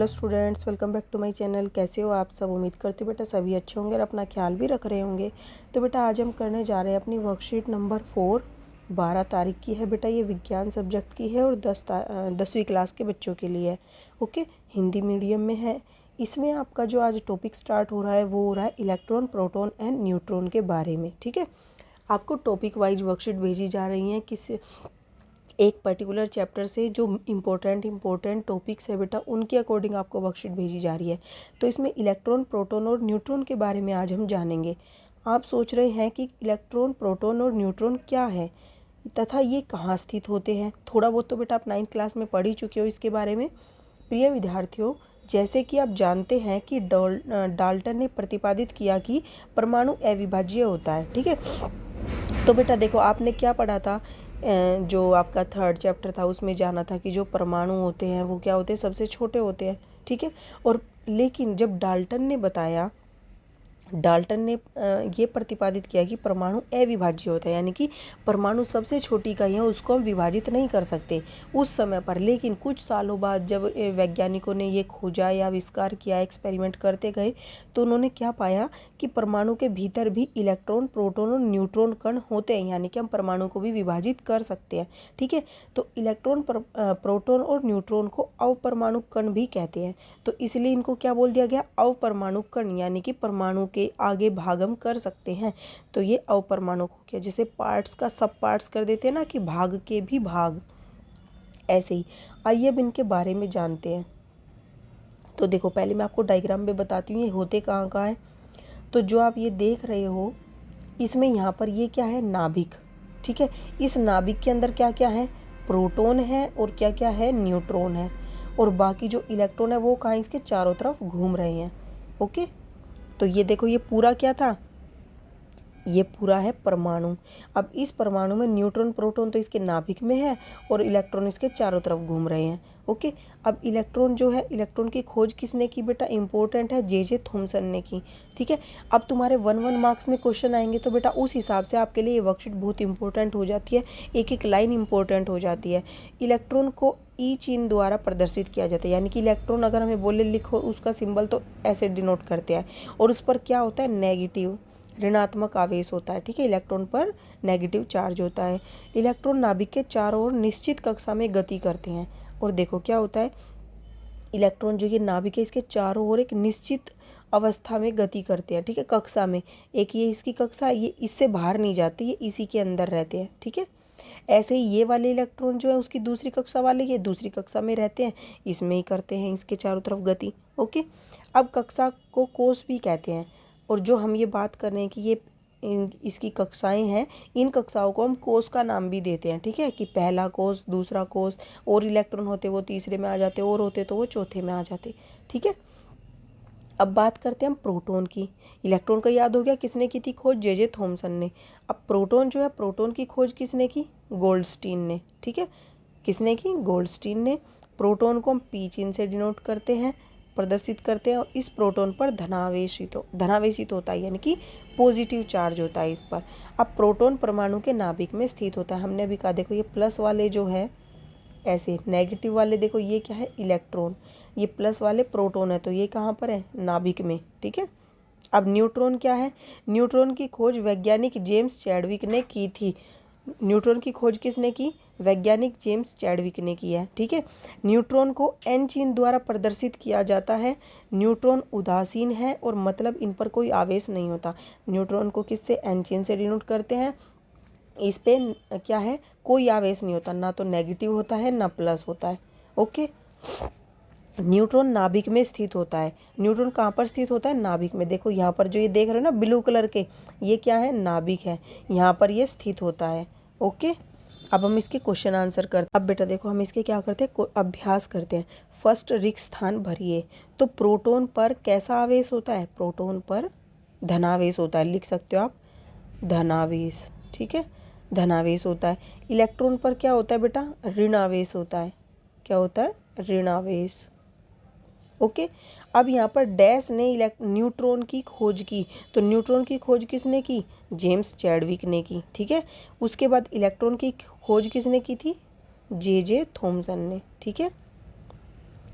Hello students, welcome back to my channel. कैसे हो आप सब? उम्मीद करती हूँ बेटा सभी अच्छे होंगे और अपना ख्याल भी रख रहे होंगे। तो बेटा आज हम करने जा रहे हैं अपनी वर्कशीट नंबर 4। 12 तारीख की है बेटा। ये विज्ञान सब्जेक्ट की है और 10वीं क्लास के बच्चों के लिए है। ओके, हिंदी मीडियम में है। इसमें आपका जो आज टॉपिक स्टार्ट हो रहा है वो हो रहा है इलेक्ट्रॉन, प्रोटॉन एंड न्यूट्रॉन के बारे में। ठीक है, आपको टॉपिक वाइज वर्कशीट भेजी जा रही हैं किस एक पर्टिकुलर चैप्टर से जो इम्पोर्टेंट टॉपिक्स है बेटा उनके अकॉर्डिंग आपको वर्कशीट भेजी जा रही है। तो इसमें इलेक्ट्रॉन, प्रोटॉन और न्यूट्रॉन के बारे में आज हम जानेंगे। आप सोच रहे हैं कि इलेक्ट्रॉन, प्रोटॉन और न्यूट्रॉन क्या है तथा ये कहाँ स्थित होते हैं। थोड़ा बहुत तो बेटा आप 9th क्लास में पढ़ ही चुके हो इसके बारे में। प्रिय विद्यार्थियों, जैसे कि आप जानते हैं कि डाल्टन ने प्रतिपादित किया कि परमाणु अविभाज्य होता है। ठीक है, तो बेटा देखो आपने क्या पढ़ा था, जो आपका 3rd चैप्टर था उसमें जाना था कि जो परमाणु होते हैं वो क्या होते हैं, सबसे छोटे होते हैं। ठीक है, और लेकिन जब डाल्टन ने ये प्रतिपादित किया कि परमाणु अविभाज्य होता है, यानी कि परमाणु सबसे छोटी इकाई है, उसको हम विभाजित नहीं कर सकते उस समय पर। लेकिन कुछ सालों बाद जब वैज्ञानिकों ने ये खोजा या आविष्कार किया, एक्सपेरिमेंट करते गए, तो उन्होंने क्या पाया कि परमाणु के भीतर भी इलेक्ट्रॉन, प्रोटॉन और न्यूट्रॉन कण होते हैं, यानी कि हम परमाणु को भी विभाजित कर सकते हैं। ठीक है, तो इलेक्ट्रॉन, प्रोटॉन और न्यूट्रॉन को अवपरमाणु कण भी कहते हैं। तो इसलिए इनको क्या बोल दिया गया, अवपरमाणु कण, यानी कि परमाणु के आगे भाग हम कर सकते हैं। तो ये अवपरमाणु हो गया। जैसे पार्ट्स का सब पार्ट्स कर देते हैं ना, कि भाग के भी भाग, ऐसे ही। आइए अब इनके बारे में जानते हैं। तो देखो पहले मैं आपको डायग्राम में बताती हूँ ये होते कहाँ कहाँ है। तो जो आप ये देख रहे हो इसमें यहाँ पर ये क्या है, नाभिक। ठीक है, इस नाभिक के अंदर क्या क्या है, प्रोटॉन है और क्या क्या है, न्यूट्रॉन है। और बाकी जो इलेक्ट्रॉन है वो कहाँ, इसके चारों तरफ घूम रहे हैं। ओके, तो ये देखो ये पूरा क्या था, ये पूरा है परमाणु। अब इस परमाणु में न्यूट्रॉन, प्रोटॉन तो इसके नाभिक में है और इलेक्ट्रॉन इसके चारों तरफ घूम रहे हैं। ओके, अब इलेक्ट्रॉन जो है, इलेक्ट्रॉन की खोज किसने की बेटा, इंपॉर्टेंट है जे थॉमसन ने की। ठीक है, अब तुम्हारे 1 मार्क्स में क्वेश्चन आएंगे तो बेटा उस हिसाब से आपके लिए ये वर्कशीट बहुत इंपॉर्टेंट हो जाती है, एक एक लाइन इंपॉर्टेंट हो जाती है। इलेक्ट्रॉन को ई चिन्ह द्वारा प्रदर्शित किया जाता है, यानी कि इलेक्ट्रॉन अगर हमें बोले लिखो उसका सिंबल तो ऐसे डिनोट करते हैं, और उस पर क्या होता है, नेगेटिव, ऋणात्मक आवेश होता है। ठीक है, इलेक्ट्रॉन पर नेगेटिव चार्ज होता है। इलेक्ट्रॉन नाभिक के चारों ओर निश्चित कक्षा में गति करते हैं। और देखो क्या होता है, इलेक्ट्रॉन जो ये नाभिक है इसके चारों ओर एक निश्चित अवस्था में गति करते हैं। ठीक है, कक्षा में, एक ये इसकी कक्षा, ये इससे बाहर नहीं जाती, ये इसी के अंदर रहते हैं। ठीक है, ऐसे ही ये वाले इलेक्ट्रॉन जो है उसकी दूसरी कक्षा वाले ये दूसरी कक्षा में रहते हैं, इसमें ही करते हैं इसके चारों तरफ गति। ओके, अब कक्षा को कोष भी कहते हैं। और जो हम ये बात कर रहे हैं कि ये इसकी कक्षाएं हैं, इन कक्षाओं को हम कोष का नाम भी देते हैं। ठीक है, कि पहला कोष, दूसरा कोष, और इलेक्ट्रॉन होते वो तीसरे में आ जाते, और होते तो वो चौथे में आ जाते। ठीक है, अब बात करते हैं हम प्रोटॉन की। इलेक्ट्रॉन का याद हो गया, किसने की थी खोज, जे थॉमसन ने। अब प्रोटॉन जो है, प्रोटॉन की खोज किसने की, गोल्डस्टीन ने। ठीक है, किसने की, गोल्डस्टीन ने। प्रोटॉन को हम पी चिन्ह से डिनोट करते हैं, प्रदर्शित करते हैं, और इस प्रोटॉन पर धनावेशित होता है, यानी कि पॉजिटिव चार्ज होता है इस पर। अब प्रोटॉन परमाणु के नाभिक में स्थित होता है। हमने अभी कहा, देखो ये प्लस वाले जो है ऐसे, नेगेटिव वाले देखो ये क्या है, इलेक्ट्रॉन, ये प्लस वाले प्रोटॉन है, तो ये कहाँ पर है, नाभिक में। ठीक है, अब न्यूट्रॉन क्या है, न्यूट्रॉन की खोज वैज्ञानिक जेम्स चैडविक ने की थी। न्यूट्रॉन की खोज किसने की, वैज्ञानिक जेम्स चैडविक ने की है। ठीक है, न्यूट्रॉन को एन चिन्ह द्वारा प्रदर्शित किया जाता है। न्यूट्रॉन उदासीन है और मतलब इन पर कोई आवेश नहीं होता। न्यूट्रॉन को किससे, एन चिन्ह से डिनोट करते हैं। इस पे क्या है, कोई आवेश नहीं होता, ना तो नेगेटिव होता है ना प्लस होता है। ओके, न्यूट्रॉन नाभिक में स्थित होता है। न्यूट्रॉन कहाँ पर स्थित होता है, नाभिक में। देखो यहाँ पर जो ये देख रहे हो ना ब्लू कलर के, ये क्या है, नाभिक है, यहाँ पर ये स्थित होता है। ओके, अब हम इसके क्वेश्चन आंसर करते हैं। अब बेटा देखो हम इसके क्या करते हैं, अभ्यास करते हैं। फर्स्ट, रिक्त स्थान भरिए। तो प्रोटॉन पर कैसा आवेश होता है, प्रोटॉन पर धनावेश होता है, लिख सकते हो आप धनावेश। ठीक है, धनावेश होता है। इलेक्ट्रॉन पर क्या होता है बेटा, ऋणावेश होता है। क्या होता है, ऋणावेश। ओके, अब यहाँ पर डैश ने न्यूट्रॉन की खोज की। तो न्यूट्रॉन की खोज किसने की, जेम्स चैडविक ने की। ठीक है, उसके बाद इलेक्ट्रॉन की खोज किसने की थी, जे थॉमसन ने। ठीक है,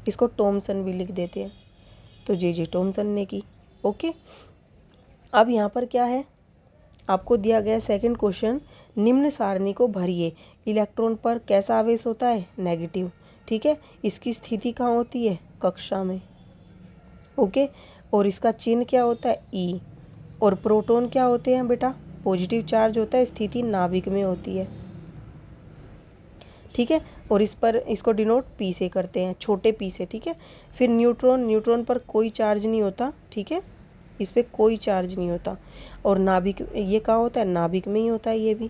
इसको टॉमसन भी लिख देते हैं, तो जे टॉमसन ने की। ओके, अब यहाँ पर क्या है, आपको दिया गया सेकंड क्वेश्चन, निम्न सारणी को भरिए। इलेक्ट्रॉन पर कैसा आवेश होता है, नेगेटिव। ठीक है, इसकी स्थिति कहाँ होती है, कक्षा में। ओके, और इसका चिन्ह क्या होता है, ई। और प्रोटॉन क्या होते हैं बेटा, पॉजिटिव चार्ज होता है, स्थिति नाभिक में होती है। ठीक है, और इस पर इसको डिनोट पी से करते हैं, छोटे पी से। ठीक है, फिर न्यूट्रॉन, न्यूट्रॉन पर कोई चार्ज नहीं होता। ठीक है, इस पर कोई चार्ज नहीं होता। और नाभिक, ये कहाँ होता है, नाभिक में ही होता है ये भी।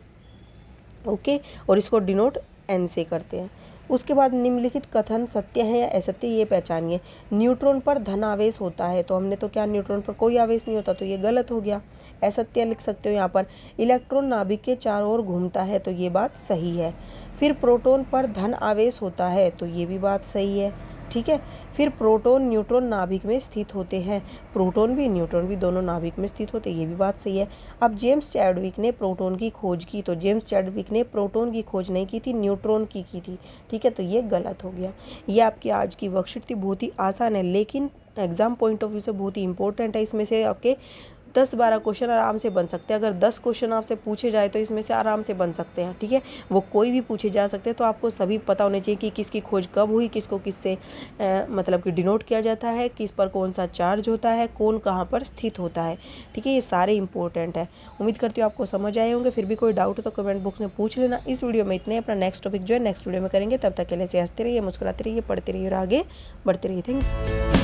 ओके, और इसको डिनोट एन से करते हैं। उसके बाद निम्नलिखित कथन सत्य है या असत्य, ये पहचानिए। न्यूट्रॉन पर धन आवेश होता है, तो हमने तो क्या, न्यूट्रॉन पर कोई आवेश नहीं होता, तो ये गलत हो गया। असत्य लिख सकते हो यहाँ पर, इलेक्ट्रॉन नाभिक के चारों ओर घूमता है, तो ये बात सही है। फिर प्रोटॉन पर धन आवेश होता है, तो ये भी बात सही है। ठीक है, फिर प्रोटॉन न्यूट्रॉन नाभिक में स्थित होते हैं, प्रोटॉन भी न्यूट्रॉन भी दोनों नाभिक में स्थित होते हैं, ये भी बात सही है। अब जेम्स चैडविक ने प्रोटॉन की खोज की, तो जेम्स चैडविक ने प्रोटॉन की खोज नहीं की थी, न्यूट्रॉन की थी। ठीक है, तो ये गलत हो गया। ये आपकी आज की वर्कशीट थी, बहुत ही आसान है, लेकिन एग्जाम पॉइंट ऑफ व्यू से बहुत ही इंपॉर्टेंट है। इसमें से आपके 10-12 क्वेश्चन आराम से बन सकते हैं। अगर 10 क्वेश्चन आपसे पूछे जाए तो इसमें से आराम से बन सकते हैं। ठीक है, वो कोई भी पूछे जा सकते हैं, तो आपको सभी पता होने चाहिए कि किसकी खोज कब हुई, किसको किससे मतलब कि डिनोट किया जाता है, किस पर कौन सा चार्ज होता है, कौन कहाँ पर स्थित होता है। ठीक है, ये सारे इंपॉर्टेंट है। उम्मीद करती हूँ आपको समझ आए होंगे। फिर भी कोई डाउट हो तो कमेंट बॉक्स में पूछ लेना। इस वीडियो में इतने, अपना नेक्स्ट टॉपिक जो है नेक्स्ट वीडियो में करेंगे। तब तक के लिए हंसते रहिए, मुस्कुराते रहिए, पढ़ते रहिए और आगे बढ़ते रहिए। Thank you.